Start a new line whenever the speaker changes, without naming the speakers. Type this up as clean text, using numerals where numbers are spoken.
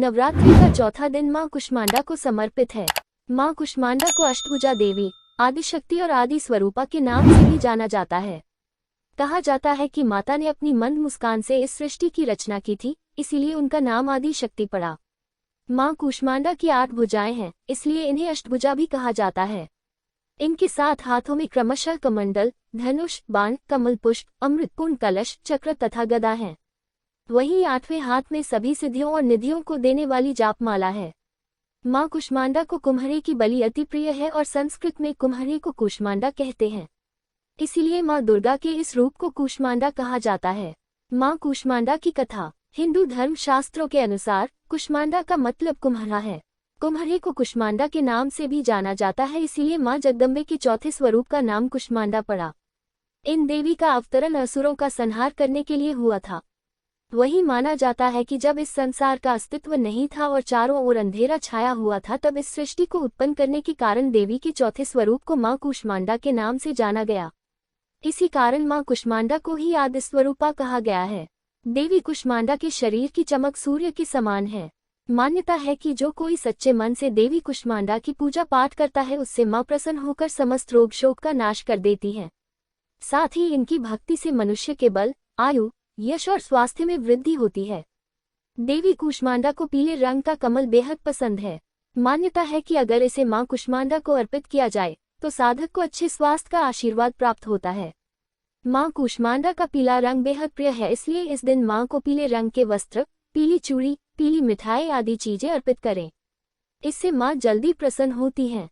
नवरात्रि का चौथा दिन मां कुष्मांडा को समर्पित है। मां कुष्मांडा को अष्टभुजा देवी, आदिशक्ति और आदि स्वरूपा के नाम से भी जाना जाता है। कहा जाता है कि माता ने अपनी मंद मुस्कान से इस सृष्टि की रचना की थी, इसीलिए उनका नाम आदि शक्ति पड़ा। मां कुष्मांडा की 8 भुजाएं हैं, इसलिए इन्हें अष्टभुजा भी कहा जाता है। इनके 7 हाथों में क्रमशः कमंडल, धनुष, बाण, कमल पुष्प, अमृतपूर्ण कलश, चक्र तथा गदा हैं। वहीं 8वें हाथ में सभी सिद्धियों और निधियों को देने वाली जापमाला है। मां कुष्मांडा को कुम्हरे की बलि अति प्रिय है और संस्कृत में कुम्हरे को कूष्मांडा कहते हैं। इसीलिए मां दुर्गा के इस रूप को कूष्मांडा कहा जाता है। मां कूष्मांडा की कथा। हिंदू धर्म शास्त्रों के अनुसार कूष्मांडा का मतलब कुम्हरा है। कुम्हरे को कूष्मांडा के नाम से भी जाना जाता है, इसीलिए मां जगदम्बे के चौथे स्वरूप का नाम कूष्मांडा पड़ा। इन देवी का अवतरण असुरों का संहार करने के लिए हुआ था। वही माना जाता है कि जब इस संसार का अस्तित्व नहीं था और चारों ओर अंधेरा छाया हुआ था, तब इस सृष्टि को उत्पन्न करने के कारण देवी के चौथे स्वरूप को मां कूष्मांडा के नाम से जाना गया। इसी कारण मां कूष्मांडा को ही आदि स्वरूपा कहा गया है। देवी कूष्मांडा के शरीर की चमक सूर्य के समान है। मान्यता है कि जो कोई सच्चे मन से देवी कूष्मांडा की पूजा पाठ करता है, उससे मां प्रसन्न होकर समस्त रोग शोक का नाश कर देती है। साथ ही इनकी भक्ति से मनुष्य के बल, आयु, यश और स्वास्थ्य में वृद्धि होती है। देवी कूष्मांडा को पीले रंग का कमल बेहद पसंद है। मान्यता है कि अगर इसे मां कूष्मांडा को अर्पित किया जाए तो साधक को अच्छे स्वास्थ्य का आशीर्वाद प्राप्त होता है। मां कूष्मांडा का पीला रंग बेहद प्रिय है, इसलिए इस दिन मां को पीले रंग के वस्त्र, पीली चूड़ी, पीली मिठाई आदि चीजें अर्पित करें। इससे मां जल्दी प्रसन्न होती हैं।